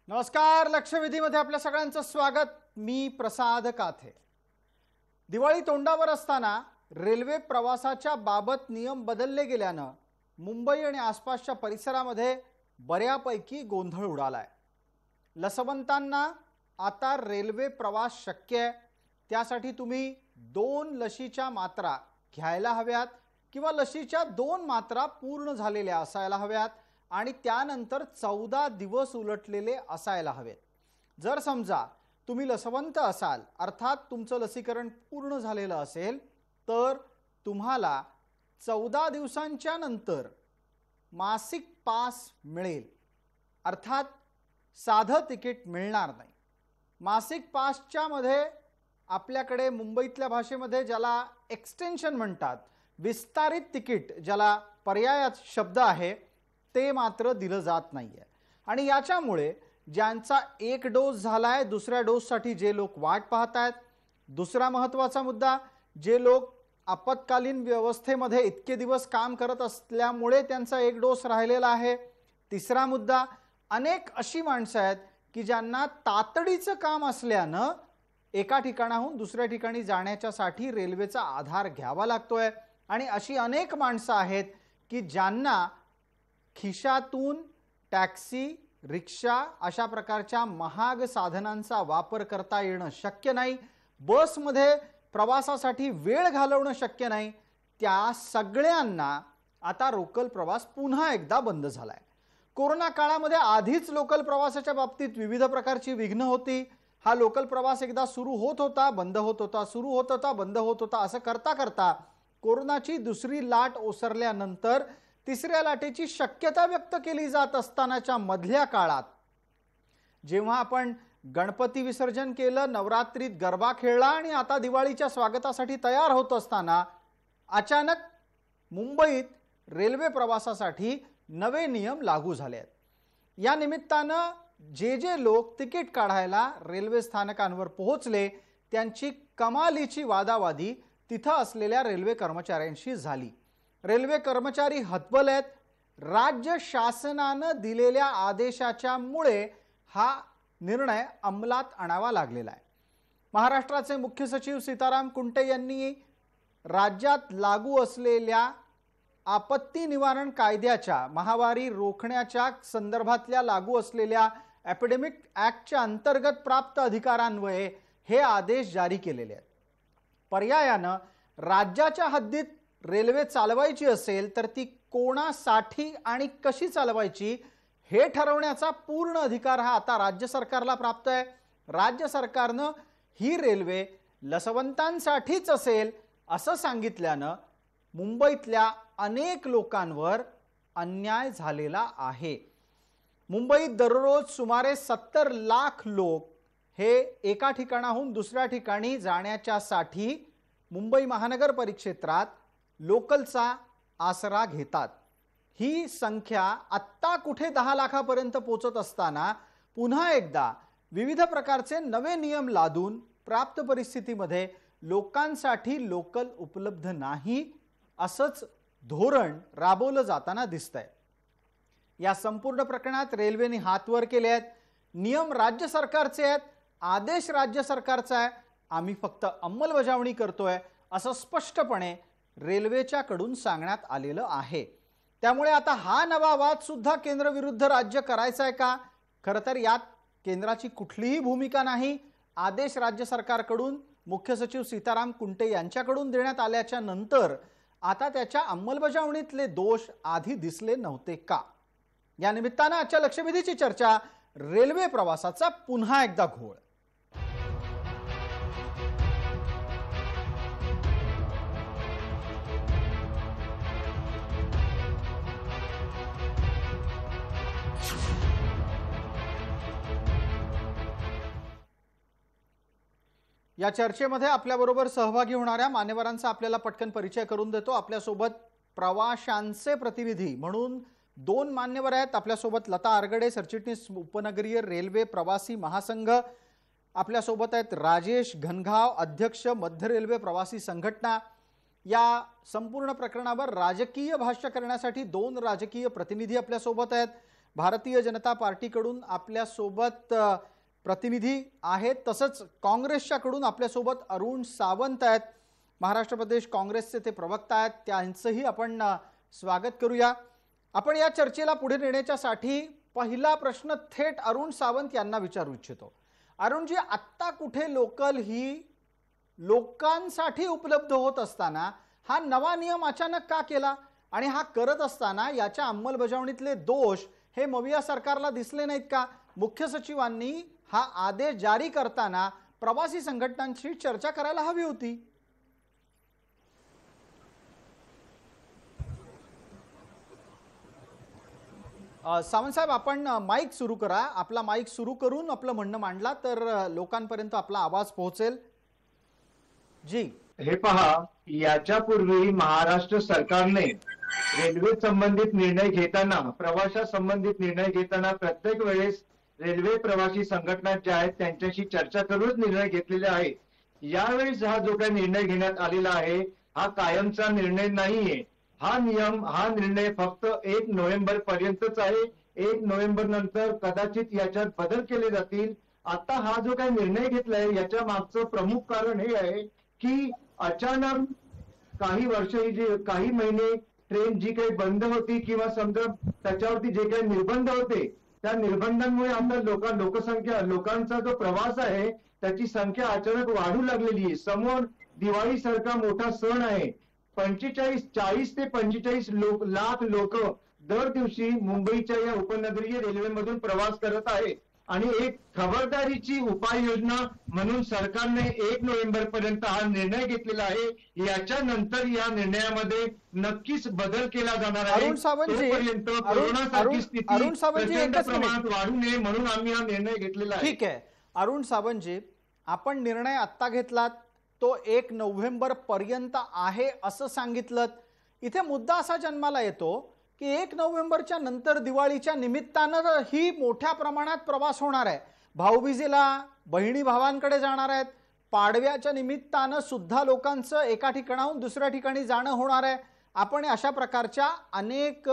नमस्कार. लक्षवेधीमध्ये आपल्या सगळ्यांचं स्वागत. मी प्रसाद काथे. दिवाळी तोंडावर असताना रेल्वे प्रवासाच्या बाबत नियम बदलले गेल्यानं मुंबई आणि आसपासच्या परिसरामध्ये बऱ्यापैकी गोंधळ उडालाय. लसवंतांना आता रेल्वे प्रवास शक्य आहे. त्यासाठी तुम्ही 2 लशीच्या मात्रा घ्यायला हव्यात किंवा लशीच्या 2 मात्रा पूर्ण झालेल्या असायला हव्यात आणि त्यानंतर 14 दिवस उलटलेले असायला हवेत. जर समजा तुम्ही लसवंत असाल, अर्थात तुमचं लसीकरण पूर्ण झालेलं असेल, तर तुम्हाला 14 दिवसांच्या नंतर मासिक पास मिळेल. अर्थात साधं तिकीट मिळणार नाही. मासिक पासच्या मध्ये आपल्याकडे मुंबईतल्या भाषेमध्ये ज्याला एक्सटेन्शन म्हणतात, विस्तारित तिकीट ज्याला पर्यायात शब्द आहे, ते मात्र दिलं जात नाहीये. आणि याच्यामुळे ज्यांचा 1 डोस झालाय, दुसऱ्या डोससाठी जे लोक वाट पाहतायत. दुसरा महत्त्वाचा मुद्दा, जे लोक आपत्कालीन व्यवस्थेमध्ये इतके दिवस काम करत असल्यामुळे त्यांचा 1 डोस राहिलेला आहे. तिसरा मुद्दा, अनेक अशी माणसं आहेत की ज्यांना तातडीचं काम असल्यानं एका ठिकाणाहून दुसऱ्या ठिकाणी जाण्याच्यासाठी रेल्वेचा आधार घ्यावा लागतोय. आणि अशी अनेक माणसं आहेत की ज्यांना खिशातून टॅक्सी, रिक्षा अशा प्रकारच्या महाग साधनांचा वापर करता येणं शक्य नाही. बसमध्ये प्रवासासाठी वेळ घालवणं शक्य नाही. त्या सगळ्यांना आता लोकल प्रवास पुन्हा एकदा बंद झालाय. कोरोना काळामध्ये आधीच लोकल प्रवासाच्या बाबतीत विविध प्रकारची विघ्न होती. हा लोकल प्रवास एकदा सुरू होत होता, बंद होत होता, सुरू होत होता, बंद होत होता. असं करता करता कोरोनाची दुसरी लाट ओसरल्यानंतर तिसऱ्या लाटेची शक्यता व्यक्त केली जात असतानाच्या मधल्या काळात जेव्हा आपण गणपती विसर्जन केलं, नवरात्रीत गरबा खेळला आणि आता दिवाळीच्या स्वागतासाठी तयार होत असताना अचानक मुंबईत रेल्वे प्रवासासाठी नवे नियम लागू झाले आहेत. या निमित्तानं जे लोक तिकीट काढायला रेल्वे स्थानकांवर पोहोचले, त्यांची कमालीची वादावादी तिथं असलेल्या रेल्वे कर्मचाऱ्यांशी झाली. रेल्वे कर्मचारी हतबल आहेत. राज्य शासनानं दिलेल्या आदेशाच्या मुळे हा निर्णय अंमलात आणावा लागलेला आहे. महाराष्ट्राचे मुख्य सचिव सीताराम कुंटे यांनी राज्यात लागू असलेल्या आपत्ती निवारण कायद्याच्या, महामारी रोखण्याच्या संदर्भातल्या लागू असलेल्या एपिडेमिक ॲक्टच्या अंतर्गत प्राप्त अधिकारान्वये हे आदेश जारी केलेले आहेत. पर्यायानं राज्याच्या हद्दीत रेल्वे चालवायची असेल तर ती कोणासाठी आणि कशी चालवायची हे ठरवण्याचा पूर्ण अधिकार हा आता राज्य सरकारला प्राप्त आहे. राज्य सरकारनं ही रेल्वे लसवंतांसाठीच असेल असं सांगितल्यानं मुंबईतल्या अनेक लोकांवर अन्याय झालेला आहे. मुंबईत दररोज सुमारे 70 लाख लोक हे एका ठिकाणाहून दुसऱ्या ठिकाणी जाण्याच्यासाठी मुंबई महानगर परिक्षेत्रात लोकलचा आसरा घेतात. ही संख्या आत्ता कुठे 10 लाखापर्यंत पोहोचत असताना पुन्हा एकदा विविध प्रकारचे नवे नियम लादून प्राप्त परिस्थितीमध्ये लोकांसाठी लोकल उपलब्ध नाही असंच धोरण राबवलं जाताना दिसतंय. या संपूर्ण प्रकरणात रेल्वेने हात वर केले आहेत. नियम राज्य सरकारचे आहेत, आदेश राज्य सरकारचा आहे, आम्ही फक्त अंमलबजावणी करतोय असं स्पष्टपणे रेल्वेच्या कडून सांगण्यात आलेलं आहे. त्यामुळे आता हा नवा वाद सुद्धा केंद्र विरुद्ध राज्य करायचा आहे का? खरं तर यात केंद्राची कुठलीही भूमिका नाही. आदेश राज्य सरकारकडून मुख्य सचिव सीताराम कुंटे यांच्याकडून देण्यात आल्याच्या नंतर आता त्याच्या अंमलबजावणीतले दोष आधी दिसले नव्हते का? या निमित्तानं आजच्या लक्षवेधीची चर्चा, रेल्वे प्रवासाचा पुन्हा एकदा घोळ. या चर्चेमध्ये आपल्याबरोबर सहभागी होणाऱ्या मान्यवरांचा आपल्याला पटकन परिचय करून देतो. आपल्यासोबत प्रवाशांचे प्रतिनिधी म्हणून 2 मान्यवर आहेत. आपल्यासोबत लता आरगडे, सरचिटणीस उपनगरीय रेल्वे प्रवासी महासंघ. आपल्यासोबत आहेत राजेश घनघाव, अध्यक्ष मध्य रेल्वे प्रवासी संघटना. या संपूर्ण प्रकरणावर राजकीय भाष्य करण्यासाठी 2 राजकीय प्रतिनिधी आपल्यासोबत आहेत. भारतीय जनता पार्टीकडून आपल्यासोबत प्रतिनिधी आहेत, तसंच काँग्रेसच्याकडून आपल्यासोबत अरुण सावंत आहेत, महाराष्ट्र प्रदेश काँग्रेसचे ते प्रवक्ता आहेत, त्यांचंही आपण स्वागत करूया। आपण या चर्चेला पुढे नेण्यासाठी पहिला प्रश्न थेट अरुण सावंत यांना विचारू इच्छितो। अरुणजी, आत्ता कुठे लोकल ही लोकांसाठी उपलब्ध होत असताना हा नवा नियम अचानक का केला, आणि हा करत असताना याच्या अंमलबजावणीतले दोष हे मविया सरकारला दिसले नाहीत का? मुख्य सचिवांनी हा आदेश जारी करताना प्रवासी संघटनांशी चर्चा करायला हवी होती। सावंत साहेब, आपण माईक सुरू करा, आपला माईक सुरू करून आपलं म्हणणं मांडला तर लोकांपर्यंत आपला आवाज पोहोचेल। जी, हे पहा, याच्यापूर्वी महाराष्ट्र सरकारने रेल्वे संबंधित निर्णय घेताना, प्रवासा संबंधित निर्णय घेताना प्रत्येक वेळेस रेल्वे प्रवासी संघटना ज्या आहेत त्यांच्याशी चर्चा करूनच निर्णय घेतलेले आहे। यावेळेस हा जो काही निर्णय घेण्यात आलेला आहे हा कायमचा निर्णय नाहीये। हा निर्णय फक्त 1 नोव्हेंबर पर्यंतच आहे। 1 नोव्हेंबर नंतर कदाचित याच्यात बदल केले जातील। आता हा जो काही निर्णय घेतलाय याच्या मागचं प्रमुख कारण हे आहे की अचानक काही महिने ट्रेन जी काही बंद होती किंवा समजा त्याच्यावरती जे काही निर्बंध होते त्या निर्बंधांमुळे आता लोकांचा जो प्रवास आहे त्याची संख्या अचानक वाढू लागलेली आहे। समोर दिवाळी सारखा मोठा सण आहे। 40 ते 45 लाख लोक दर दिवशी मुंबईच्या या उपनगरीय रेल्वेमधून प्रवास करत आहेत, आणि एक खबरदारीची उपाययोजना म्हणून सरकारने 1 नोव्हेंबर पर्यंत हा निर्णय घेतलेला आहे। याच्यानंतर या निर्णयामध्ये नक्कीच बदल केला जाणार आहे। अरुण सावंतजी, तोपर्यंत कोरोनासारखी स्थिती प्रचंड प्रमाणात वाढू नये म्हणून आम्ही हा निर्णय घेतलेला आहे। ठीक आहे अरुण सावंतजी, आपण निर्णय आत्ता घेतलात, तो 1 नोव्हेंबर पर्यंत आहे असं सांगितलं। इथे मुद्दा असा जन्माला येतो की 1 नोव्हेंबरच्या नंतर दिवाळीच्या निमित्तानं ही मोठ्या प्रमाणात प्रवास होणार आहे। भाऊबीजेला बहिणी भावांकडे जाणार आहेत, पाडव्याच्या निमित्तानं सुद्धा लोकांचं एका ठिकाणाहून दुसऱ्या ठिकाणी जाणं होणार आहे। आपण अशा प्रकारच्या अनेक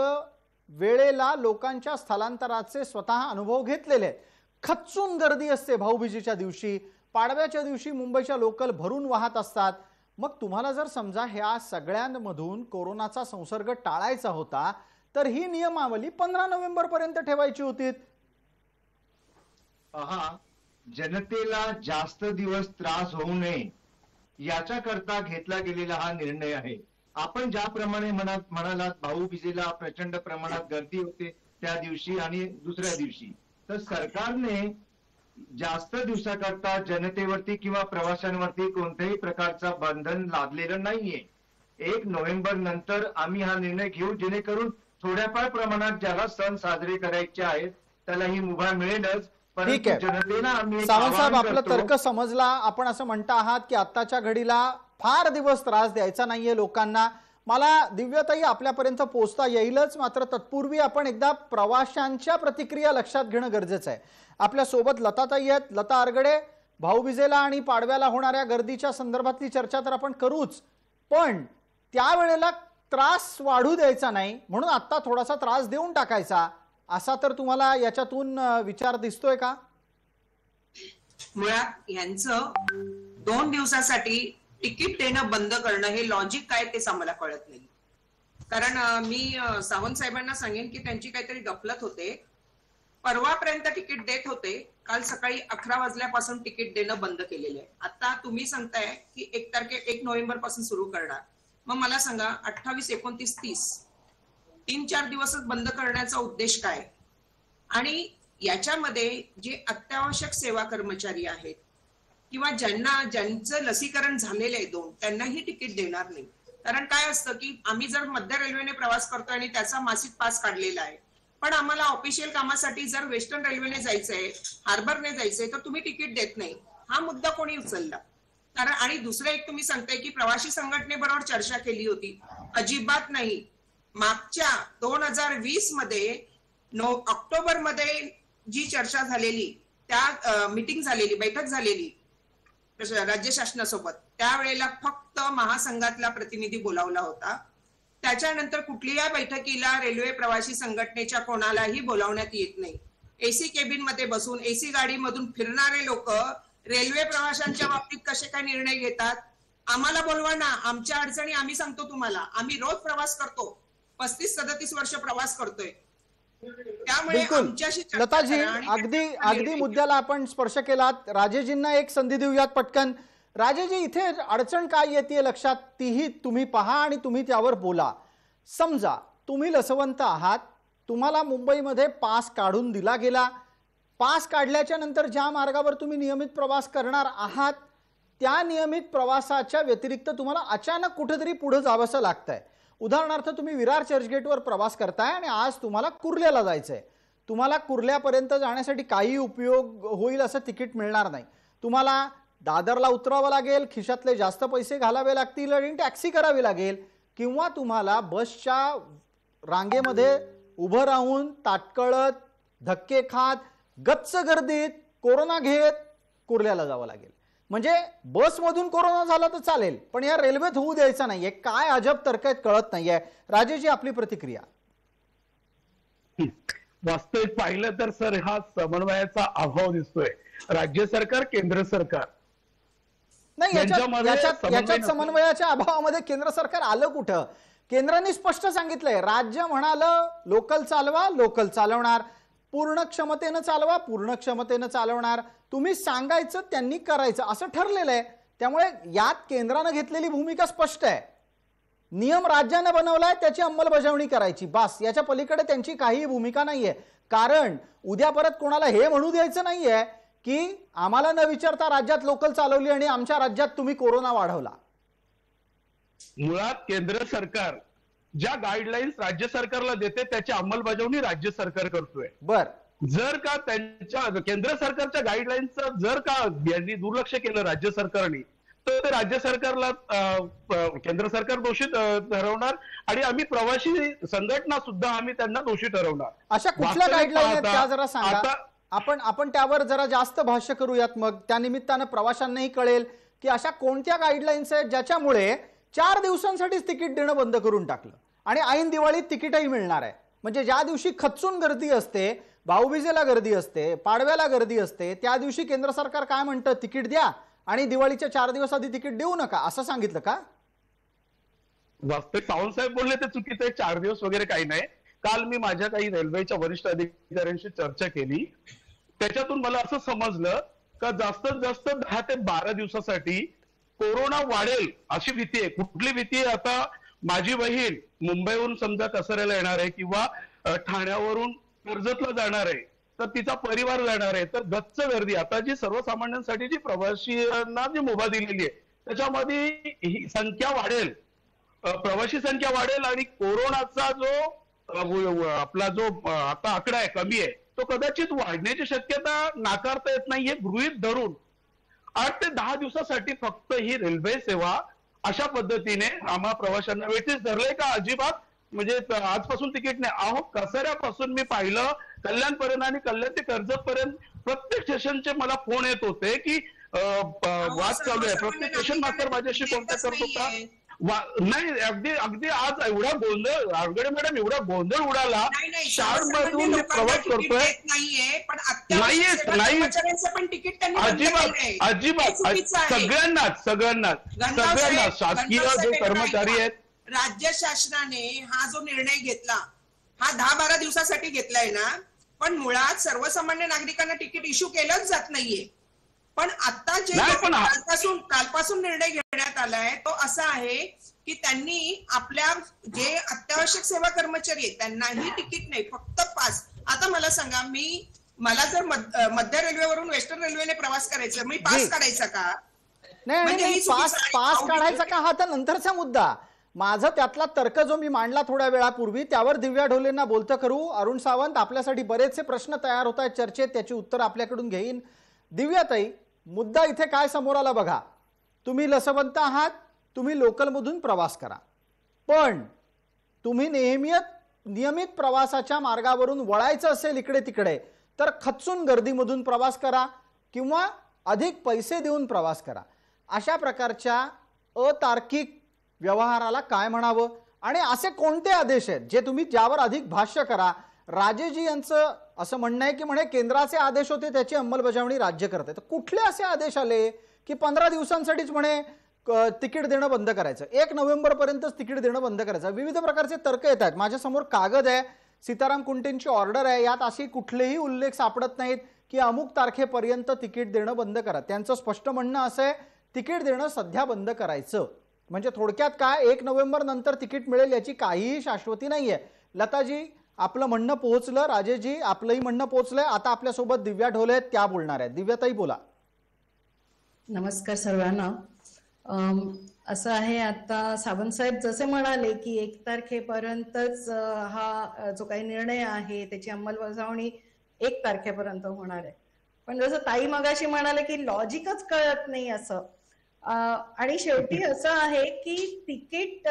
वेळेला लोकांच्या स्थलांतराचे स्वतः अनुभव घेतलेले आहेत। खच्चून गर्दी असते भाऊबीजेच्या दिवशी, पाडव्याच्या दिवशी मुंबईच्या लोकल भरून वाहत असतात। मग तुम्हाला जर समजा ह्या सगळ्यांमधून कोरोनाचा संसर्ग टाळायचा होता तर ही नियमावली 15 नोव्हेंबर पर्यंत ठेवायची होती। पहा, जनतेला जास्त दिवस त्रास होऊ नये याच्याकरता घेतला गेलेला हा निर्णय आहे। आपण ज्याप्रमाणे म्हणालात भाऊबीजेला प्रचंड प्रमाणात गर्दी होते त्या दिवशी आणि दुसऱ्या दिवशी, तर सरकारने जास्त दिवसाकरता जनतेवरती किंवा प्रवाशांवरती कोणत्याही प्रकारचा बंधन लादलेलं नाहीये। 1 नोव्हेंबर नंतर आम्ही हा निर्णय घेऊ जेणेकरून थोड्याफार प्रमाणात ज्याला सण साजरे करायचे आहेत त्याला ही मुभा मिळेलच। ठीक आहे सावंत साहेब, आपला तर्क समजला। आपण असं म्हणता आहात की आत्ताच्या घडीला फार दिवस त्रास द्यायचा नाहीये लोकांना। मला दिव्यताई आपल्यापर्यंत पोहोचता येईलच, मात्र तत्पूर्वी आपण एकदा प्रवाशांच्या प्रतिक्रिया लक्षात घेणं गरजेचं आहे। आपल्या सोबत लताताई आहेत, लता आरगडे, भाऊबीजेला आणि पाडव्याला होणाऱ्या गर्दीच्या संदर्भातली चर्चा तर आपण करूच, पण त्यावेळेला त्रास वाढू द्यायचा नाही म्हणून आता थोडासा त्रास देऊन टाकायचा, असा तर तुम्हाला याच्यातून विचार दिसतोय का? मुळात यांचं 2 दिवसासाठी तिकीट देणं बंद करणं हे लॉजिक काय तेच आम्हाला कळत नाही। कारण मी सावंत साहेबांना सांगेन की त्यांची काहीतरी गफलत होते। परवापर्यंत तिकीट देत होते, काल सकाळी 11 वाजल्यापासून तिकीट देणं बंद केलेले आहे। आता तुम्ही सांगताय की 1 नोव्हेंबर पासून सुरू करणार, मग मला सांगा 28, 29, 30 3-4 दिवसच बंद करण्याचा उद्देश काय? आणि याच्यामध्ये जे अत्यावश्यक सेवा कर्मचारी आहेत किंवा ज्यांचं लसीकरण झालेलं आहे 2 त्यांनाही तिकीट देणार नाही। कारण काय असतं की आम्ही जर मध्य रेल्वेने प्रवास करतोय आणि त्याचा मासिक पास काढलेला आहे, पण आम्हाला ऑफिशियल कामासाठी जर वेस्टर्न रेल्वेने जायचंय, हार्बरने जायचंय, तर तुम्ही तिकीट देत नाही। हा मुद्दा कोणी उचलला? कारण आणि दुसरं एक तुम्ही सांगताय की प्रवासी संघटनेबरोबर चर्चा केली होती, अजिबात नाही। मागच्या 2020 मध्ये ऑक्टोबर मध्ये जी चर्चा झालेली, त्या मीटिंग झालेली, बैठक झालेली राज्य शासनासोबत, त्यावेळेला फक्त महासंघातला प्रतिनिधी बोलावला होता। त्याच्यानंतर कुठल्याही बैठकीला रेल्वे प्रवासी संघटनेच्या कोणालाही बोलावण्यात येत नाही. एसी केबिन मध्ये बसून एसी गाडीमधून फिरणारे लोक रेल्वे प्रवाशांच्या बाबतीत कसे काय निर्णय घेतात? आम्हाला बोलवा ना, आमच्या अडचणी आम्ही सांगतो तुम्हाला. आम्ही रोज प्रवास करतो, 35-37 वर्ष प्रवास करतोय. त्यामुळे बिलकुल आमच्याशी चर्चा लताजी, करा आणि अगदी त्याचा अगदी निर्णय मुद्द्याला आपण स्पर्श केलात. राजेजींना एक संधी देऊयात पटकन. राजेजी, इथे अडचण काय येते लक्षात, तीही तुम्ही पहा आणि तुम्ही त्यावर बोला. समजा तुम्ही लसवंत आहात, तुम्हाला मुंबईमध्ये पास काढून दिला गेला. पास काढल्याच्या नंतर ज्या मार्गावर तुम्ही नियमित प्रवास करणार आहात त्या नियमित प्रवासाच्या व्यतिरिक्त तुम्हाला अचानक कुठेतरी पुढे जावंसं लागतंय. उदाहरणार्थ तुम्ही विरार चर्चगेटवर प्रवास करताय आणि आज तुम्हाला कुर्ल्याला जायचंय. तुम्हाला कुर्ल्यापर्यंत जाण्यासाठी काही उपयोग होईल असं तिकीट मिळणार नाही. तुम्हाला दादरला उतरावं लागेल, खिशातले जास्त पैसे घालावे लागतील आणि टॅक्सी करावी लागेल, किंवा तुम्हाला बसच्या रांगेमध्ये उभं राहून ताटकळत धक्के खात गच्च गर्दीत कोरोना घेत कुर्ल्याला जावं लागेल. म्हणजे बसमधून कोरोना झाला तर चालेल, पण या रेल्वेत होऊ द्यायचा नाहीये. काय अजब तर्क आहेत कळत नाहीये. राजेजी, आपली प्रतिक्रिया. वास्तविक पाहिलं तर सर हा समन्वयाचा अभाव दिसतोय. राज्य सरकार, केंद्र सरकार नाही, यांच्यामध्ये याच्यात समन्वय याच्यात नसतो. समन्वयाच्या अभावामध्ये केंद्र सरकार आलं कुठं? केंद्राने स्पष्ट सांगितलंय, राज्य म्हणालं लोकल चालवा, लोकल चालवणार. पूर्ण क्षमतेनं चालवा, पूर्ण क्षमतेनं चालवणार. तुम्ही सांगायचं, त्यांनी करायचं, असं ठरलेलं आहे. त्यामुळे यात केंद्रानं घेतलेली भूमिका स्पष्ट आहे. नियम राज्यानं बनवलाय, त्याची अंमलबजावणी करायची, बस. याच्या पलीकडे त्यांची काही भूमिका नाहीये. कारण उद्या परत कोणाला हे म्हणू द्यायचं नाहीये की आम्हाला न विचारता राज्यात लोकल चालवली आणि आमच्या राज्यात तुम्ही कोरोना वाढवला. मुळात केंद्र सरकार ज्या गाईडलाईन्स राज्य सरकारला देते त्याची अंमलबजावणी राज्य सरकार करतोय. बर, जर का त्यांच्या केंद्र सरकारच्या गाईडलाईन्सचं जर का यांनी दुर्लक्ष केलं राज्य सरकारने, तर ते राज्य सरकारला केंद्र सरकार दोषी ठरवणार आणि आम्ही प्रवासी संघटना सुद्धा आम्ही त्यांना दोषी ठरवणार. अशा कुठल्या वास्तविक गाईडलाईन आहेत पाहता- त्या जरा सांगा. आता आपण त्यावर जरा जास्त भाष्य करूयात. मग त्या निमित्तानं प्रवाशांनाही कळेल की अशा कोणत्या गाईडलाईन्स आहेत ज्याच्यामुळे 4 दिवसांसाठीच तिकीट देणं बंद करून टाकलं आणि ऐन दिवाळीत तिकीटही मिळणार आहे. म्हणजे ज्या दिवशी खच्चून गर्दी असते, भाऊबीजेला गर्दी असते, पाडव्याला गर्दी असते, त्या दिवशी केंद्र सरकार काय म्हणतं, तिकीट द्या आणि दिवाळीच्या 4 दिवस आधी तिकीट देऊ नका, असं सांगितलं का? वास्तविक सावंत साहेब बोलले ते चुकीचं आहे. 4 दिवस वगैरे काही नाही. काल मी माझ्या काही रेल्वेच्या वरिष्ठ अधिकाऱ्यांशी चर्चा केली. त्याच्यातून मला असं समजलं का जास्तीत जास्त 10 ते 12 दिवसासाठी कोरोना वाढेल अशी भीती आहे. कुठली भीती आहे? आता माझी बहीण मुंबईवरून समजा कसाऱ्याला येणार आहे किंवा ठाण्यावरून कर्जतला जाणार आहे, तर तिचा परिवार जाणार आहे, तर गच्च गर्दी. आता जी सर्वसामान्यांसाठी जी प्रवासींना जी मुभा दिलेली आहे त्याच्यामध्ये ही संख्या वाढेल, प्रवासी संख्या वाढेल आणि कोरोनाचा जो आपला जो आता आकडा आहे कमी आहे तो कदाचित वाढण्याची शक्यता नाकारता येत नाहीये. गृहीत धरून 8 ते 10 दिवसासाठी फक्त ही रेल्वे सेवा अशा पद्धतीने आम्हा प्रवाशांना वेठीस धरले का? अजिबात. म्हणजे आजपासून तिकीट नाही. अहो, कसाऱ्यापासून मी पाहिलं कल्याणपर्यंत आणि कल्याण ते कर्जत पर्यंत प्रत्येक स्टेशनचे मला फोन येत होते की वाद चालू आहे. प्रत्येक स्टेशन मास्तर माझ्याशी कॉन्टॅक्ट करत होता. नाही, अगदी आज एवढा गोंधळ, आरगडे मॅडम, एवढा गोंधळ उडाला. शाळेमधून मी प्रवास करतोय, पण तिकीट त्यांनी अजिबात सगळ्यांना शासकीय जे कर्मचारी आहेत. राज्य शासनाने हा जो निर्णय घेतला हा 10-12 दिवसासाठी घेतलाय ना, पण मुळात सर्वसामान्य नागरिकांना तिकीट इश्यू केलंच जात नाहीये. पण आता जे कालपासून निर्णय घेण्यात आलाय तो असा आहे की त्यांनी आपल्या जे अत्यावश्यक सेवा कर्मचारी आहेत त्यांनाही तिकीट नाही, फक्त पास. आता मला सांगा, मला जर मध्य रेल्वेवरून वेस्टर्न रेल्वेने प्रवास करायचा, मी पास काढायचा का? नाही, पास काढायचा का हा तर नंतरचा मुद्दा. माझं त्यातला तर्क जो मी मांडला थोड्या वेळापूर्वी त्यावर दिव्या ढोलेंना बोलतं करू. अरुण सावंत, आपल्यासाठी बरेचसे प्रश्न तयार होत आहेत चर्चेत, त्याची उत्तर आपल्याकडून घेईन. दिव्याताई, मुद्दा इथे काय समोर आला बघा. तुम्ही लसवंत आहात, तुम्ही लोकलमधून प्रवास करा, पण तुम्ही नियमित प्रवासाच्या मार्गावरून वळायचं असेल इकडे तिकडे तर खच्चून गर्दीमधून प्रवास करा किंवा अधिक पैसे देऊन प्रवास करा. अशा प्रकारच्या अतार्किक व्यवहाराला काय म्हणावं? आणि असे कोणते आदेश आहेत जे तुम्ही ज्यावर अधिक भाष्य करा? राजेजी यांचं असं म्हणणं आहे की म्हणे केंद्राचे आदेश होते त्याची अंमलबजावणी राज्य करते. तर कुठले असे आदेश आले की 15 दिवसांसाठीच म्हणे तिकीट देणं बंद करायचं, 1 नोव्हेंबर पर्यंतच तिकीट देणं बंद करायचं? विविध प्रकारचे तर्क येत आहेत. माझ्यासमोर कागद आहे, सीताराम कुंटेंची ऑर्डर आहे, यात अशी कुठलेही उल्लेख सापडत नाहीत की अमुक तारखेपर्यंत तिकीट देणं बंद करा. त्यांचं स्पष्ट म्हणणं असं आहे तिकीट देणं सध्या बंद करायचं. म्हणजे थोडक्यात काय, 1 नोव्हेंबर नंतर तिकीट मिळेल याची काहीही शाश्वती नाहीये. लताजी, आपलं म्हणणं पोहोचलं. राजेशजी, आपलंही म्हणणं पोहोचलंय. आता आपल्यासोबत दिव्या ढोले आहेत, त्या बोलणार आहेत. दिव्याताई बोला. नमस्कार सर्वांना. असं आहे, आता सावंत साहेब जसे म्हणाले की 1 तारखेपर्यंतच हा जो काही निर्णय आहे त्याची अंमलबजावणी 1 तारखेपर्यंत होणार आहे. पण जसं ताई मगाशी म्हणाले की लॉजिकच कळत नाही असं. आणि शेवटी असं आहे की तिकीट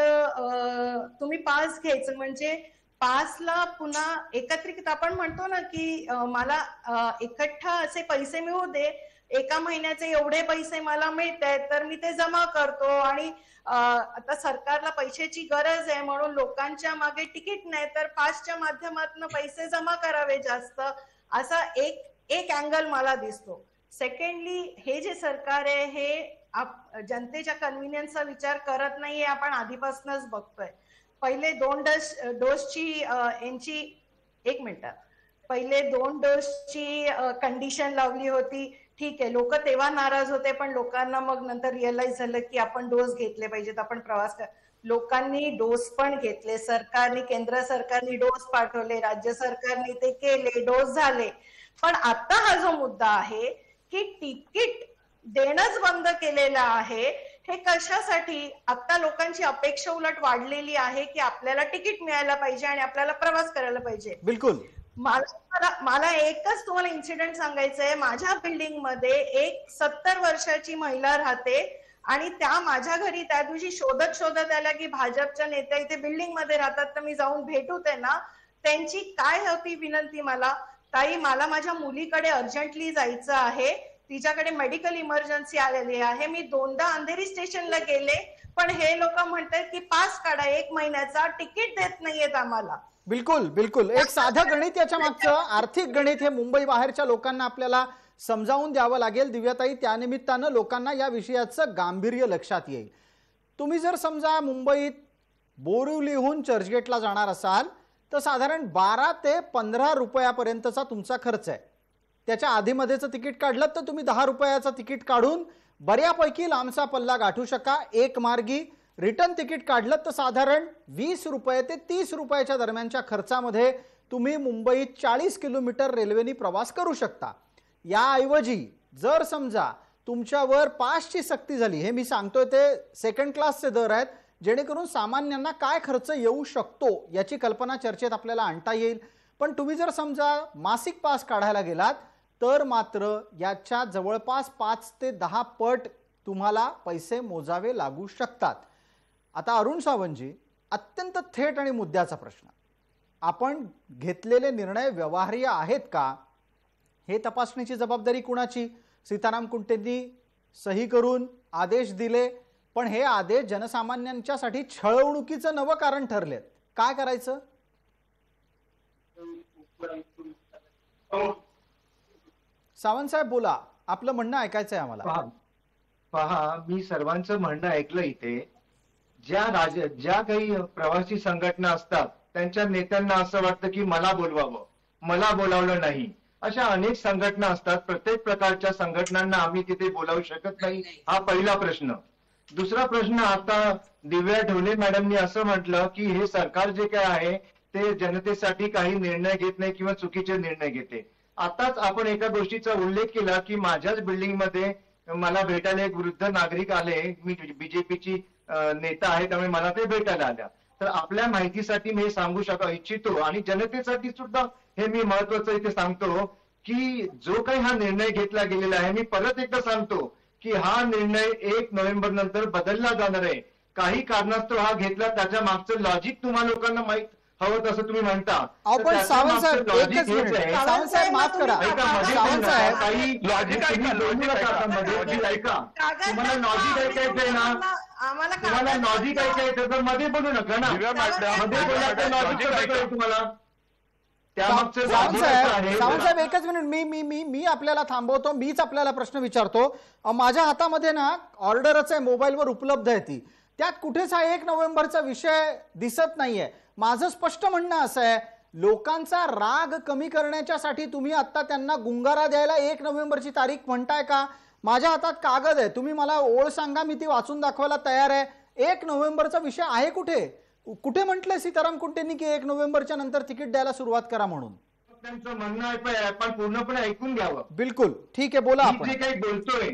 तुम्ही पास घ्यायचं म्हणजे पासला पुन्हा एकत्रित आपण म्हणतो ना की मला इकठ्ठा असे पैसे मिळू दे, एका महिन्याचे एवढे पैसे मला मिळतात तर मी ते जमा करतो आणि आता सरकारला पैशाची गरज आहे म्हणून लोकांच्या मागे तिकीट नाही तर पासच्या माध्यमातून पैसे जमा करावे जास्त, असा एक अँगल मला दिसतो. सेकंडली, हे जे सरकार आहे हे जनतेच्या कन्व्हिनियन्सचा विचार करत नाहीये, आपण आधीपासूनच बघतोय. पहिले 2 डोसची यांची 1 मिनिट, पहिले 2 डोसची कंडिशन लावली होती. ठीक आहे, लोक तेव्हा नाराज होते पण लोकांना मग नंतर रिअलाइज झालं की आपण डोस घेतले पाहिजेत, आपण प्रवास लोकांनी डोस पण घेतले. सरकारने, केंद्र सरकारने डोस पाठवले, राज्य सरकारने ते केले, डोस झाले. पण आता हा जो मुद्दा आहे की तिकीट देणंच बंद केलेलं आहे, हे कशासाठी? आता लोकांची अपेक्षा उलट वाढलेली आहे की आपल्याला तिकीट मिळायला पाहिजे आणि आपल्याला प्रवास करायला पाहिजे. बिलकुल. मला एकच तुम्हाला इन्सिडेंट सांगायचं आहे. माझ्या बिल्डिंग मध्ये एक 70 वर्षाची महिला राहते आणि त्या माझ्या घरी त्या दिवशी शोधत आल्या की भाजपच्या नेत्या इथे बिल्डिंग मध्ये राहतात, तर मी जाऊन भेटू त्यांना. त्यांची काय होती विनंती मला, ताई मला माझ्या मुलीकडे अर्जंटली जायचं आहे, तिच्याकडे मेडिकल इमर्जन्सी आलेली आहे, मी 2दा अंधेरी स्टेशनला गेले पण हे लोक म्हणतात की पास काढा 1 महिन्याचा, तिकीट देत नाहीयेत आम्हाला. बिलकुल बिलकुल. एक साधं गणित, याच्या मागचं आर्थिक गणित हे मुंबई बाहेरच्या लोकांना आपल्याला समजावून द्यावं लागेल. दिव्याताई, त्यानिमित्तानं लोकांना या विषयाचं गांभीर्य लक्षात येईल. तुम्ही जर समजा मुंबईत बोरिवलीहून चर्चगेटला जाणार असाल तर साधारण 12 ते 15 रुपयापर्यंतचा तुमचा खर्च आहे. त्याच्या आधीमध्येचं तिकीट काढलं तर तुम्ही 10 रुपयाचं तिकीट काढून बऱ्यापैकी लांबचा पल्ला गाठू शका. एक मार्गी रिटर्न तिकीट काढलं तर साधारण 20 रुपये ते 30 रुपयाच्या दरम्यानच्या खर्चामध्ये तुम्ही मुंबईत 40 किलोमीटर रेल्वेने प्रवास करू शकता. याऐवजी जर समजा तुमच्यावर पासची सक्ती झाली, हे मी सांगतोय ते सेकंड क्लासचे दर आहेत, जेणेकरून सामान्यांना काय खर्च येऊ शकतो याची कल्पना चर्चेत आपल्याला आणता येईल. पण तुम्ही जर समजा मासिक पास काढायला गेलात तर मात्र याच्या जवळपास 5 ते 10 पट तुम्हाला पैसे मोजावे लागू शकतात. आता अरुण सावंतजी, अत्यंत थेट आणि मुद्द्याचा प्रश्न, आपण घेतलेले निर्णय व्यवहार्य आहेत का हे तपासण्याची जबाबदारी कुणाची? सीताराम कुंटेंनी सही करून आदेश दिले, पण हे आदेश जनसामान्यांच्यासाठी छळवणुकीचं नवं कारण ठरलेत. काय करायचं? सावंत साहेब बोला, आपलं म्हणणं ऐकायचंय आम्हाला. पहा, मी सर्वांचं म्हणणं ऐकलं. इथे ज्या काही प्रवासी संघटना असतात त्यांच्या नेत्यांना असं वाटतं की मला बोलवावं, मला बोलावलं नाही. अशा अनेक संघटना असतात. प्रत्येक प्रकारच्या संघटनांना आम्ही तिथे बोलावू शकत नाही, हा पहिला प्रश्न. दुसरा प्रश्न, आता दिव्या ढोले मॅडमनी असं म्हटलं की हे सरकार जे काय आहे ते जनतेसाठी काही निर्णय घेत नाही किंवा चुकीचे निर्णय घेते. आताच आपण एका गोष्टीचा उल्लेख केला की माझ्याच बिल्डिंग मध्ये मला भेटायला एक वृद्ध नागरिक आले. मी बीजेपीची नेता आहे त्यामुळे मला ते भेटायला आल्या. तर आपल्या माहितीसाठी मी हे सांगू इच्छितो आणि जनतेसाठी सुद्धा हे मी महत्वाचं इथे सांगतो की जो काही हा निर्णय घेतला गेलेला आहे, मी परत एकदा सांगतो की हा निर्णय 1 नोव्हेंबर नंतर बदलला जाणार आहे. काही कारणास्तव हा घेतला, त्याच्या मागचं लॉजिक तुम्हा लोकांना माहित हवं तसं तुम्ही म्हणता. आपण सावंत साहेब एकच मिनिट, सावंत साहेब माफ करा, सावंत साहेब काही लॉजिक ऐका, तुम्हाला लॉजिक ऐकायचंय ना, आम्हाला तुम्हाला लॉजिक ऐकायचं तर मध्ये बोलू नका ना. दिव्या मॅडम, मध्ये बोलायचं लॉजिक कसं कळेल तुम्हाला? त्यामागचं सावंत साहेब एकच मिनिट, मी मी मी मी आपल्याला थांबवतो, मीच आपल्याला प्रश्न विचारतो. माझ्या हातामध्ये ना ऑर्डरच आहे, मोबाईलवर उपलब्ध आहे ती, त्यात कुठेच हा 1 नोव्हेंबरचा विषय दिसत नाहीये. माझं स्पष्ट म्हणणं असं आहे, लोकांचा राग कमी करण्यासाठी तुम्ही आता त्यांना गुंगारा द्यायला 1 नोव्हेंबरची तारीख म्हणताय का? माझ्या हातात कागद आहे, तुम्ही मला ओळ सांगा, मी ती वाचून दाखवायला तयार आहे. 1 नोव्हेंबरचा विषय आहे कुठे? कुठे म्हटलंय सीताराम कुंटेंनी की 1 नोव्हेंबरच्या नंतर तिकीट द्यायला सुरुवात करा म्हणून? त्यांचं म्हणणं आहे, आपण पूर्णपणे ऐकून घ्यावं. बिलकुल ठीक आहे, बोला. मी आपण जे काही बोलतोय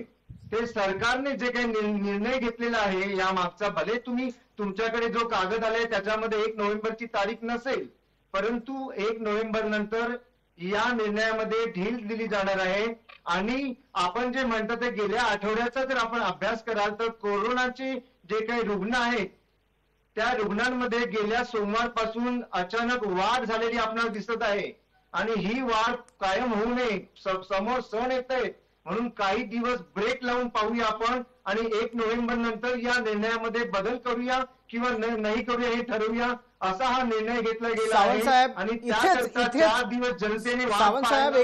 ते सरकारने जे काही निर्णय घेतलेला आहे या मागचा, भले तुम्ही तुमच्याकडे जो कागद आलाय त्याच्यामध्ये 1 नोव्हेंबरची तारीख नसेल, परंतु 1 नोव्हेंबर नंतर या निर्णयामध्ये ढील दिली जाणार आहे. आणि आपण जे म्हणतो ते गेल्या आठवड्याचा जर आपण अभ्यास कराल तर कोरोनाचे जे काही रुग्ण आहेत त्या रुग्णांमध्ये गेल्या सोमवारपासून अचानक वाढ झालेली आपल्याला दिसत आहे. आणि ही वाढ कायम होऊ नये, समोर सण येत आहेत म्हणून काही दिवस ब्रेक लावून पाहूया आपण, आणि 1 नोव्हेंबर नंतर या निर्णयामध्ये बदल करूया किंवा नाही करूया हे ठरवूया, असा हा निर्णय घेतला गेला आहे. आणि त्याकरता 4 दिवस जनतेने सावंत साहेब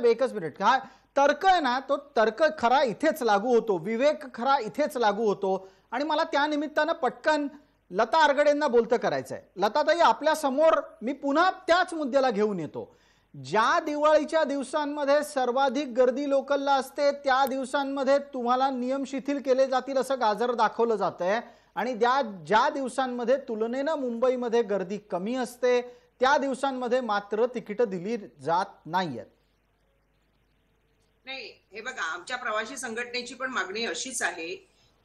एकच मिनिट, हा तर्क आहे ना, तो तर्क खरा इथेच लागू होतो, विवेक खरा इथेच लागू होतो. आणि मला त्या निमित्तानं पटकन लता आरगडेंना बोलतं करायचंय. लताताई, आपल्या समोर मी पुन्हा त्याच मुद्द्याला घेऊन येतो. ज्या दिवाळीच्या दिवसांमध्ये सर्वाधिक गर्दी लोकलला असते त्या दिवसांमध्ये तुम्हाला नियम शिथिल केले जातील असं गाजर दाखवलं जातंय, आणि ज्या दिवसांमध्ये तुलनेनं मुंबईमध्ये गर्दी कमी असते त्या दिवसांमध्ये मात्र तिकीटं दिली जात नाहीयेत. नाही, हे बघा, आमच्या प्रवासी संघटनेची पण मागणी अशीच आहे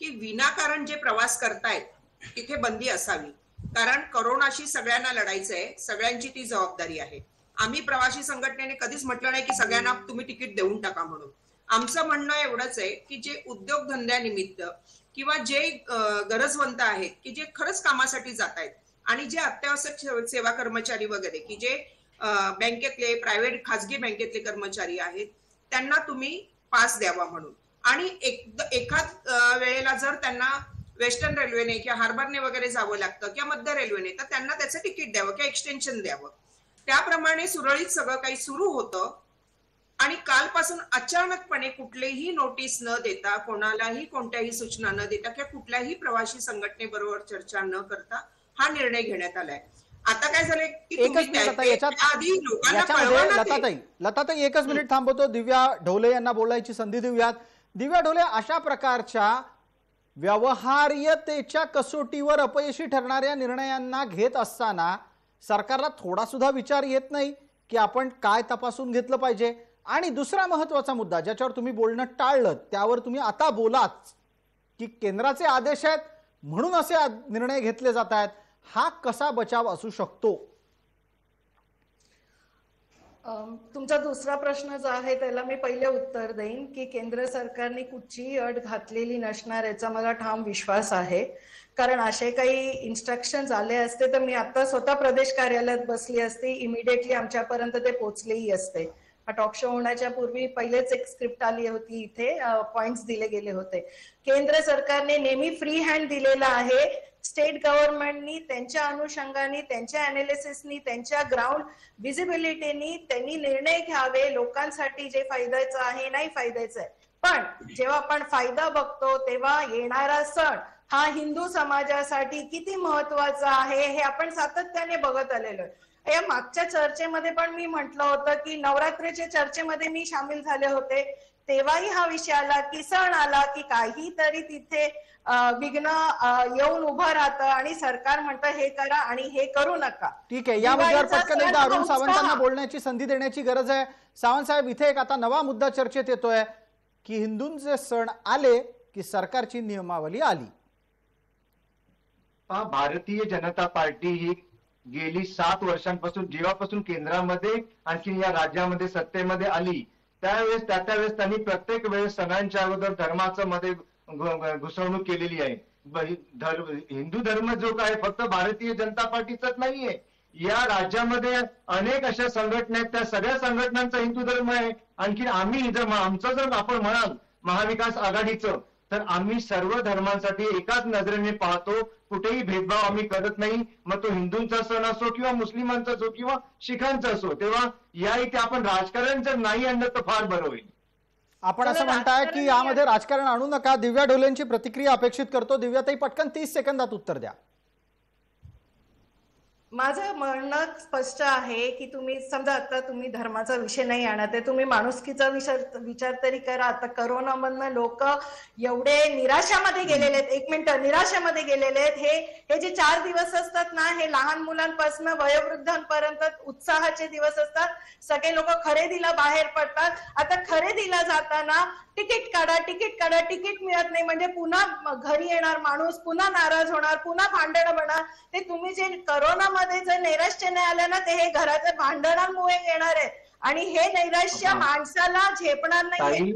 की विनाकारण जे प्रवास करतायत तिथे बंदी असावी. कारण कोरोनाशी सगळ्यांना लढायचंय, सगळ्यांची ती जबाबदारी आहे. आम्ही प्रवासी संघटनेने कधीच म्हटलं नाही की सगळ्यांना तुम्ही तिकीट देऊन टाका म्हणून. आमचं म्हणणं एवढंच आहे की जे उद्योगधंद्यानिमित्त किंवा जे गरजवंत आहेत की जे खरंच कामासाठी जात आहेत आणि जे अत्यावश्यक सेवा कर्मचारी वगैरे की जे बँकेतले, प्रायव्हेट खासगी बँकेतले कर्मचारी आहेत, त्यांना तुम्ही पास द्यावा म्हणून. आणि एखाद वेळेला जर त्यांना वेस्टर्न रेल्वेने किंवा हार्बरने वगैरे जावं लागतं किंवा मध्य रेल्वेने, तर त्यांना त्याचं तिकीट द्यावं किंवा एक्सटेन्शन द्यावं. त्याप्रमाणे सुरळीत सगळं काही सुरू होतं. आणि कालपासून अचानकपणे कुठलीही नोटीस न देता, कोणालाही कोणत्याही सूचना न देता किंवा कुठल्याही प्रवासी संघटनेबरोबर चर्चा न करता हा निर्णय घेण्यात आलाय. आता काय झालंय की लताताई एकच मिनिट थांबवतो, दिव्या ढोले यांना बोलायची संधी देऊयात. दिव्या ढोले, अशा प्रकारच्या व्यवहार्यतेच्या कसोटीवर अपयशी ठरणाऱ्या निर्णयांना घेत असताना सरकारला थोडा सुद्धा विचार येत नाही की आपण काय तपासून घेतलं पाहिजे? आणि दुसरा महत्वाचा मुद्दा ज्याच्यावर तुम्ही बोलणं टाळलं त्यावर तुम्ही आता बोलाच की केंद्राचे आदेश आहेत म्हणून असे निर्णय घेतले जात आहेत, हा कसा बचाव असू शकतो? तुमचा दुसरा प्रश्न जो आहे त्याला मी पहिले उत्तर देईन की केंद्र सरकारने कुठचीही अट घातलेली नसणार याचा मला ठाम विश्वास आहे. कारण असे काही इन्स्ट्रक्शन आले असते तर मी आता स्वतः प्रदेश कार्यालयात बसली असते, इमिडिएटली आमच्यापर्यंत ते पोहोचलेही असते. हा टॉक शो होण्याच्या पूर्वी पहिलेच एक स्क्रिप्ट आली होती, इथे पॉइंट्स दिले गेले होते. केंद्र सरकारने नेहमी फ्री हँड दिलेला आहे. स्टेट गव्हर्नमेंटनी त्यांच्या अनुषंगाने, त्यांच्या अनालिसिसनी, त्यांच्या ग्राउंड व्हिजिबिलिटीनी त्यांनी निर्णय घ्यावे लोकांसाठी जे फायद्याचं आहे नाही फायद्याचं आहे. पण जेव्हा आपण फायदा बघतो तेव्हा येणारा सण हा हिंदू समाजासाठी किती महत्वाचा आहे हे आपण सातत्याने बघत आलेलो आहे. या मागच्या चर्चेमध्ये पण मी म्हटलं होतं की नवरात्रीच्या चर्चेमध्ये मी सामील झाले होते, तेव्हाही हा विषय आला की सण आला की काहीतरी तिथे विघ्न येऊन उभं राहतं आणि सरकार म्हणतं हे करा आणि हे करू नका. ठीक आहे, या मुद्द्यावर पटकन एकदा अरुण सावंतांना बोलण्याची संधी देण्याची गरज आहे. सावंत साहेब, इथे एक आता नवा मुद्दा चर्चेत येतोय की हिंदूंचे सण आले की सरकारची नियमावली आली. भारतीय जनता पार्टी ही गेली 7 वर्षांपासून जेव्हापासून केंद्रामध्ये आणखी या राज्यामध्ये सत्तेमध्ये आली त्यावेळेस त्यांनी प्रत्येक वेळेस सणांच्या अगोदर धर्माचं मध्ये घुसवणूक केलेली आहे. हिंदू धर्म जो काय फक्त भारतीय जनता पार्टीचाच नाहीये, या राज्यामध्ये अनेक अशा संघटना आहेत, त्या सगळ्या संघटनांचा हिंदू धर्म आहे. आणखी आम्ही आमचं जर आपण म्हणाल महाविकास आघाडीचं तर आम्ही सर्व धर्मांसाठी एकाच नजरेने पाहतो, कुठेही भेदभाव आम्ही करत नाही. मग तो हिंदूंचा सण असो किंवा मुस्लिमांचा असो किंवा शिखांचा असो. तेव्हा या इथे आपण राजकारण जर नाही आणलं तर फार बरं होईल. आपण असं म्हणताय की यामध्ये राजकारण आणू नका. दिव्या ढोलेंची प्रतिक्रिया अपेक्षित करतो. दिव्याताई, पटकन 30 सेकंदात उत्तर द्या. माझं म्हणणं स्पष्ट आहे की तुम्ही समजा आता तुम्ही धर्माचा विषय नाही आणत आहे, तुम्ही माणुसकीचा विचार तरी करा. आता करोनामधनं लोक एवढे निराशामध्ये गेलेले आहेत, 1 मिनिट, निराशामध्ये गेलेले आहेत. हे जे 4 दिवस असतात ना, हे लहान मुलांपासून वयोवृद्धांपर्यंत उत्साहाचे दिवस असतात. सगळे लोक खरेदीला बाहेर पडतात. आता खरेदीला जाताना तिकीट काढा, तिकीट मिळत नाही म्हणजे पुन्हा घरी येणार माणूस, पुन्हा नाराज होणार, पुन्हा भांडण होणार. ते तुम्ही जे करोनामध्ये जर नैराश्य नाही आलं ना, ते हे घराच्या भांडणांमुळे येणार आहे आणि हे नैराश्य माणसाला झेपणार नाही.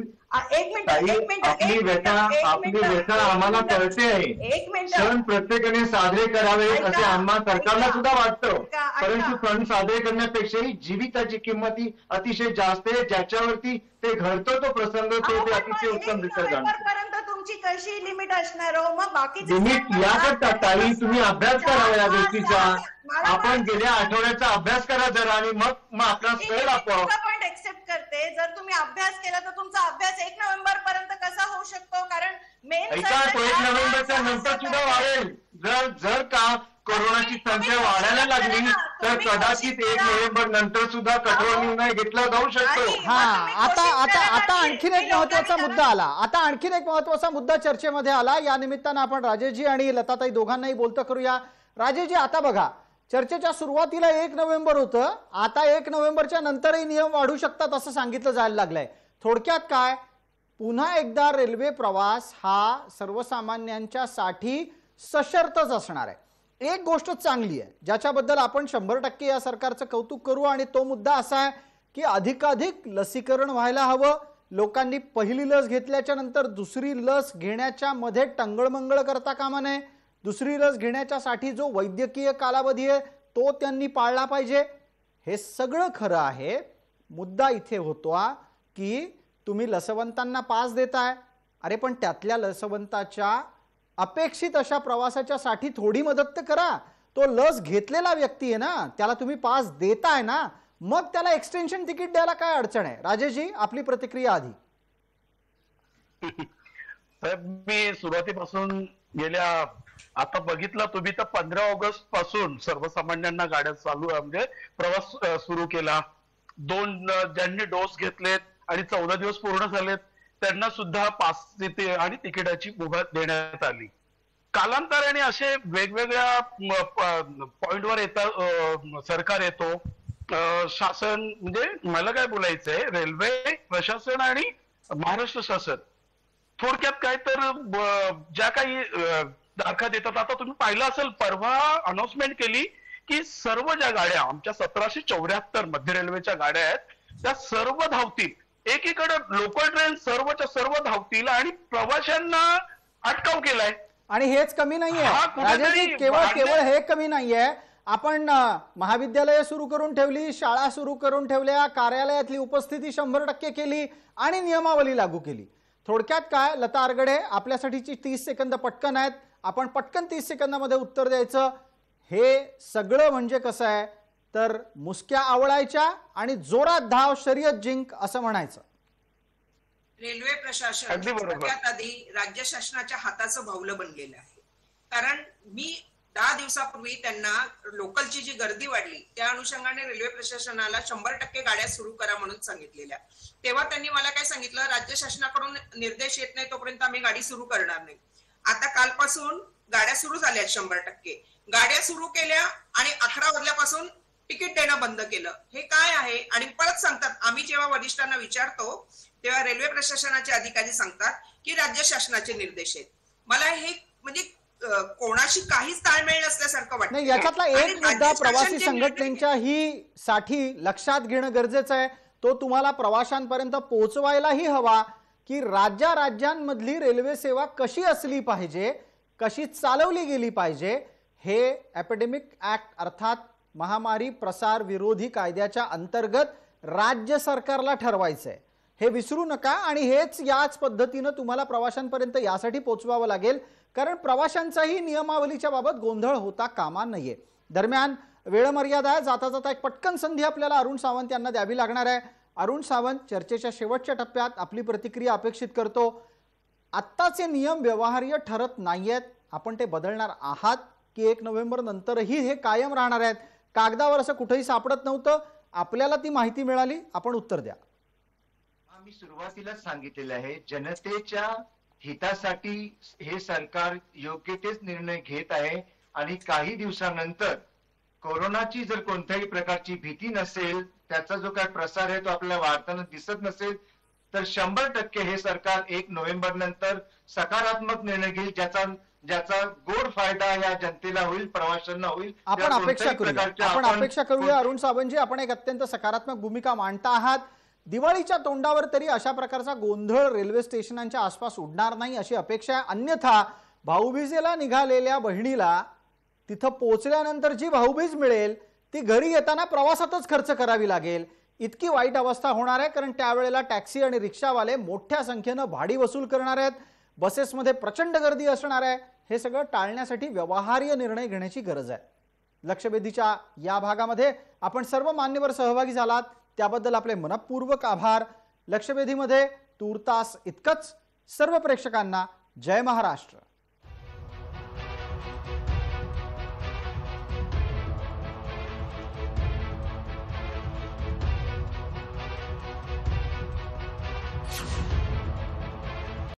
एक मिनिट, आपली व्यथा आम्हाला कळते आहे. 1 मिनिट. सण प्रत्येकाने साजरे करावे असे आम्हा सरकारला सुद्धा वाटतं, परंतु सण साजरे करण्यापेक्षाही जीविताची किंमत ही अतिशय जास्त आहे. ज्याच्यावरती ते घडतो तो प्रसंग तो ते अतिशय उत्तमरित्या जाणतो. पर्यंत तुमची कशी लिमिट असणार हो? मग बाकीचे लिमिट याकरता ताई तुम्ही अभ्यास करावा या गोष्टीचा. आपण गेल्या आठवड्याचा अभ्यास करा जरा आणि मग आपला सण आपण पॉइंट एक्सेप्ट करते. जर तुम्ही अभ्यास केला तर तुमचा अभ्यास 1 नोव्हेंबर पर्यंत कसा होऊ शकतो? कारण मेन ऐका, तो 1 नोव्हेंबरच्या नंतर सुद्धा वाढेल. जर का कोरोनाची संख्या वाढायला लागली तर कदाचित 1 नोव्हेंबर नंतर सुद्धा कठोर निर्णय घेतला जाऊ शकतो. आता आणखीन एक महत्वाचा मुद्दा आला. आता आणखीन एक महत्वाचा मुद्दा चर्चेमध्ये आला. या निमित्तानं आपण राजेशजी आणि लताताई दोघांनाही बोलतं करूया. राजेशजी, आता बघा, चर्चेच्या सुरुवातीला 1 नोव्हेंबर होतं, आता 1 नोव्हेंबरच्या नंतरही नियम वाढू शकतात असं सांगितलं जायला लागलंय. थोडक्यात काय, पुन्हा एकदा रेल्वे प्रवास हा सर्वसामान्यांच्या साठी सशर्तच असणार आहे. एक गोष्ट चांगली आहे ज्याच्याबद्दल आपण 100% या सरकारचं कौतुक करू आणि तो मुद्दा असा आहे की अधिकाधिक लसीकरण व्हायला हवं. लोकांनी पहिली लस घेतल्याच्या नंतर दुसरी लस घेण्याच्या मध्ये टंगळमंगळ करता कामा नये. दुसरी लस घेण्याच्यासाठी जो वैद्यकीय कालावधी आहे तो त्यांनी पाळला पाहिजे. हे सगळं खरं आहे. मुद्दा इथे होतो की तुम्ही लसवंतांना पास देताय, अरे पण त्यातल्या लसवंताच्या अपेक्षित अशा प्रवासाच्या साठी थोडी मदत तर करा. तो लस घेतलेला व्यक्ती आहे ना, त्याला तुम्ही पास देताय ना, मग त्याला एक्सटेन्शन तिकीट द्यायला काय अडचण आहे? राजेशजी, आपली प्रतिक्रिया आधी. मी सुरुवातीपासून आता बघितलं तुम्ही तर 15 ऑगस्ट पासून सर्वसामान्यांना गाड्या चालू म्हणजे प्रवास सुरू केला. ज्यांनी डोस घेतलेत आणि 14 दिवस पूर्ण झालेत त्यांना सुद्धा पास देते आणि तिकिटाची मुभा देण्यात आली. कालांतराने असे वेगवेगळ्या पॉइंटवर सरकार येतो, शासन, म्हणजे मला काय बोलायचंय, रेल्वे प्रशासन आणि महाराष्ट्र शासन थोडक्यात काय तर ज्या काही तारखा देतात. आता तुम्ही पाहिलं असेल, परवा अनाउन्समेंट केली की सर्व ज्या गाड्या आमच्या 1774 मध्य रेल्वेच्या गाड्या आहेत त्या सर्व धावतील. एकीकडे लोकल ट्रेन सर्वच्या सर्व धावतील आणि प्रवाशांना अटकाव केलाय. आणि हेच कमी नाहीये राजेशजी, केवळ हे कमी नाहीये. आपण महाविद्यालय सुरू करून ठेवली, शाळा सुरू करून ठेवल्या, कार्यालयातली उपस्थिती 100% केली आणि नियमावली लागू केली. थोडक्यात काय, लता आरगडे, आपल्यासाठीची 30 सेकंद पटकन आहेत. आपण पटकन 30 सेकंदामध्ये उत्तर द्यायचं. हे सगळं म्हणजे कसं आहे तर मुसक्या आवळायच्या आणि जोरात धाव, शर्यत जिंक असं म्हणायचं. रेल्वे प्रशासन सगळ्यात आधी राज्य शासनाच्या हाताचं बाहुलं बनलेलं आहे. कारण मी 10 दिवसापूर्वी त्यांना लोकलची जी गर्दी वाढली त्या अनुषंगाने रेल्वे प्रशासनाला 100% गाड्या सुरू करा म्हणून सांगितलेल्या. तेव्हा त्यांनी मला काय सांगितलं, राज्य शासनाकडून निर्देश येत नाही तोपर्यंत आम्ही गाडी सुरू करणार नाही. आता कालपासून गाड्या सुरू झाल्या 100%. गाड्या सुरू केल्या आणि 11 वाजल्यापासून तिकीट देणं बंद केलं. हे काय आहे? आणि परत सांगतात, आम्ही जेव्हा वरिष्ठांना विचारतो तेव्हा रेल्वे प्रशासनाचे अधिकारी सांगतात की राज्य शासनाचे निर्देश आहेत. मला हे म्हणजे कोणाशी काहीच ताळमेळ नसल्यासारखं वाटतं. नाही, याच्यातला एक मुद्दा प्रवासी संघटनेच्या ही साठी लक्षात घेणं गरजेचं आहे. तो तुम्हाला प्रवाशांपर्यंत पोहोचवायलाही हवा की राज्यांमधली रेल्वे सेवा कशी असली पाहिजे, कशी चालवली गेली पाहिजे. हे एपिडेमिक ऍक्ट अर्थात महामारी प्रसार विरोधी कायद्याच्या अंतर्गत राज्य सरकारला ठरवायचंय. हे विसरू नका आणि याच पद्धतीनं तुम्हाला प्रवाशांपर्यंत यासाठी पोहोचवावं लागेल, कारण प्रवाशांचाही नियमावलीच्या बाबत गोंधळ होता कामा नये. दरम्यान वेळ मर्यादा आहे, जाता जाता एक पटकन संधी आपल्याला अरुण सावंत यांना द्यावी लागणार आहे. अरुण सावंत, चर्चेच्या शेवटच्या टप्प्यात आपली प्रतिक्रिया अपेक्षित करतो. आत्ताचे नियम व्यवहार्य ठरत नाहीयेत, आपण ते बदलणार आहात की 1 नोव्हेंबर नंतरही हे कायम राहणार आहेत? कागदावर असं कुठेही सापडत नव्हतं, आपल्याला ती माहिती मिळाली, आपण उत्तर द्या. मी सुरुवातीलाच सांगितलेलं आहे, जनतेच्या हितासाठी हे सरकार योग्य तेच निर्णय घेत आहे आणि काही दिवसानंतर कोरोनाची जर कोणत्याही प्रकारची भीती नसेल, त्याचा जो काय प्रसार आहे तो आपल्याला वाढताना दिसत नसेल, तर 100% हे सरकार 1 नोव्हेंबर नंतर सकारात्मक निर्णय घेईल, ज्याचा गोड फायदा या जनतेला होईल, प्रवाशांना होईल. आपण अपेक्षा करूया अरुण सावंतजी, आपण एक अत्यंत सकारात्मक भूमिका मांडता आहात. दिवाळीच्या तोंडावर तरी अशा प्रकारचा गोंधळ रेल्वे स्टेशनांच्या आसपास उडणार नाही अशी अपेक्षा आहे. अन्यथा भाऊबीजेला निघालेल्या बहिणीला तिथं पोहोचल्यानंतर जी भाऊबीज मिळेल ती घरी येताना प्रवासातच खर्च करावी लागेल. इतकी वाईट अवस्था होणार आहे, कारण त्यावेळेला टॅक्सी आणि रिक्षावाले मोठ्या संख्येनं भाडी वसूल करणार आहेत, बसेसमध्ये प्रचंड गर्दी असणार आहे. हे सगळं टाळण्यासाठी व्यवहार्य निर्णय घेण्याची गरज आहे. लक्षवेधीच्या या भागामध्ये आपण सर्व मान्यवर सहभागी झालात, त्याबद्दल आपले मनपूर्वक आभार. लक्षवेधीमध्ये तूर्तास इतकंच. सर्व प्रेक्षकांना जय महाराष्ट्र.